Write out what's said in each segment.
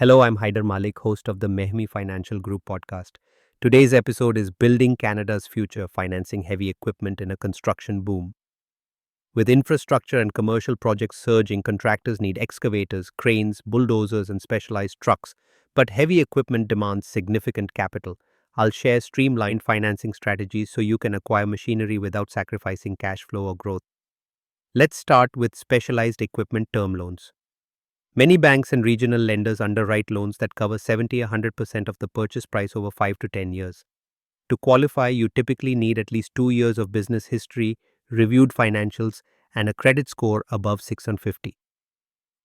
Hello, I'm Haider Malik, host of the Mehmi Financial Group podcast. Today's episode is Building Canada's Future, Financing Heavy Equipment in a Construction Boom. With infrastructure and commercial projects surging, contractors need excavators, cranes, bulldozers, and specialized trucks, but heavy equipment demands significant capital. I'll share streamlined financing strategies so you can acquire machinery without sacrificing cash flow or growth. Let's start with specialized equipment term loans. Many banks and regional lenders underwrite loans that cover 70-100% of the purchase price over 5 to 10 years. To qualify, you typically need at least 2 years of business history, reviewed financials, and a credit score above 650.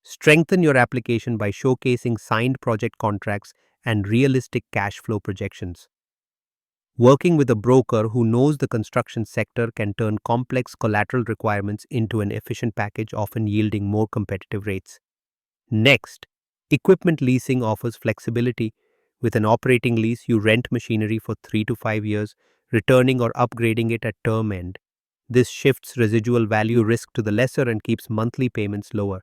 Strengthen your application by showcasing signed project contracts and realistic cash flow projections. Working with a broker who knows the construction sector can turn complex collateral requirements into an efficient package, often yielding more competitive rates. Next, equipment leasing offers flexibility. With an operating lease, you rent machinery for 3 to 5 years, returning or upgrading it at term end. This shifts residual value risk to the lessor and keeps monthly payments lower.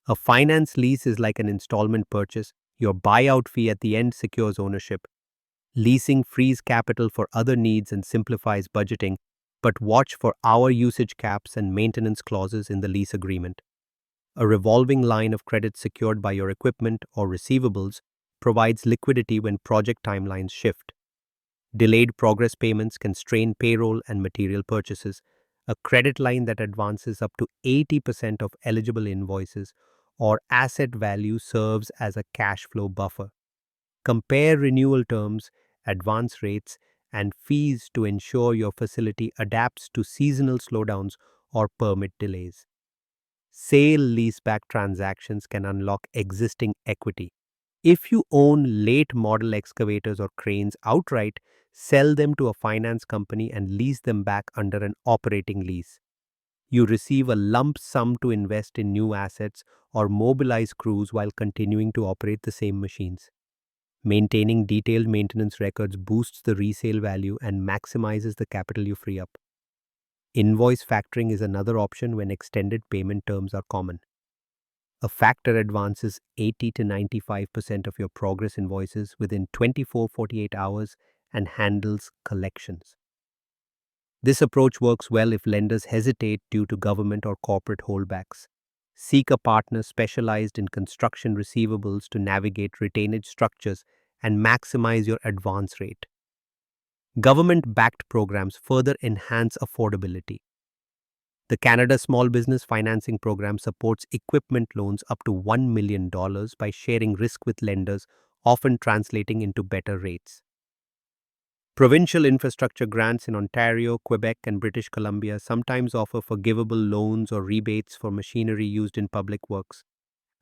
A finance lease is like an installment purchase. Your buyout fee at the end secures ownership. Leasing frees capital for other needs and simplifies budgeting, but watch for hour usage caps and maintenance clauses in the lease agreement. A revolving line of credit secured by your equipment or receivables provides liquidity when project timelines shift. Delayed progress payments can strain payroll and material purchases. A credit line that advances up to 80% of eligible invoices or asset value serves as a cash flow buffer. Compare renewal terms, advance rates, and fees to ensure your facility adapts to seasonal slowdowns or permit delays. Sale-Leaseback transactions can unlock existing equity. If you own late model excavators or cranes outright, sell them to a finance company and lease them back under an operating lease. You receive a lump sum to invest in new assets or mobilize crews while continuing to operate the same machines. Maintaining detailed maintenance records boosts the resale value and maximizes the capital you free up. Invoice factoring is another option when extended payment terms are common. A factor advances 80 to 95% of your progress invoices within 24-48 hours and handles collections. This approach works well if lenders hesitate due to government or corporate holdbacks. Seek a partner specialized in construction receivables to navigate retainage structures and maximize your advance rate. Government-backed programs further enhance affordability. The Canada Small Business Financing Program supports equipment loans up to $1 million by sharing risk with lenders, often translating into better rates. Provincial infrastructure grants in Ontario, Quebec, and British Columbia sometimes offer forgivable loans or rebates for machinery used in public works.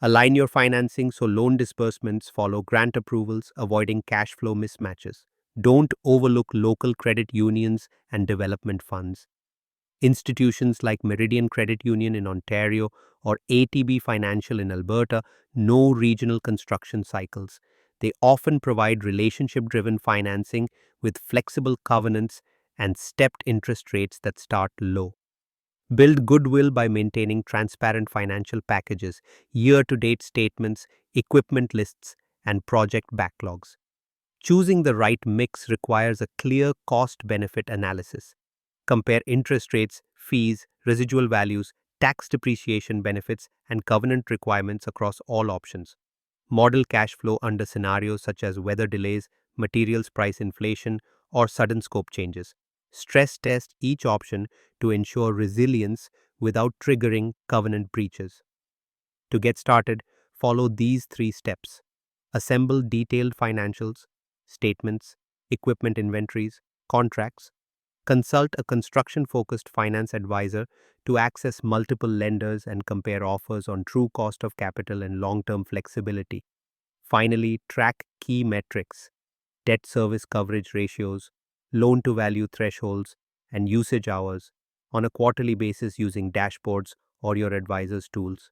Align your financing so loan disbursements follow grant approvals, avoiding cash flow mismatches. Don't overlook local credit unions and development funds. Institutions like Meridian Credit Union in Ontario or ATB Financial in Alberta know regional construction cycles. They often provide relationship-driven financing with flexible covenants and stepped interest rates that start low. Build goodwill by maintaining transparent financial packages, year-to-date statements, equipment lists, and project backlogs. Choosing the right mix requires a clear cost-benefit analysis. Compare interest rates, fees, residual values, tax depreciation benefits, and covenant requirements across all options. Model cash flow under scenarios such as weather delays, materials price inflation, or sudden scope changes. Stress test each option to ensure resilience without triggering covenant breaches. To get started, follow these 3 steps. Assemble detailed financials, statements, equipment inventories, contracts. Consult a construction-focused finance advisor to access multiple lenders and compare offers on true cost of capital and long-term flexibility. Finally, track key metrics: debt service coverage ratios, loan-to-value thresholds, and usage hours on a quarterly basis using dashboards or your advisor's tools.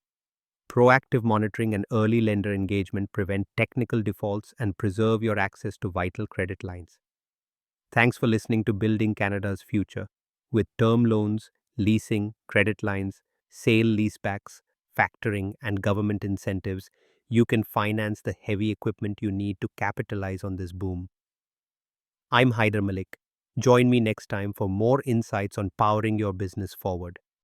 Proactive monitoring and early lender engagement prevent technical defaults and preserve your access to vital credit lines. Thanks for listening to Building Canada's Future. With term loans, leasing, credit lines, sale leasebacks, factoring, and government incentives, you can finance the heavy equipment you need to capitalize on this boom. I'm Haider Malik. Join me next time for more insights on powering your business forward.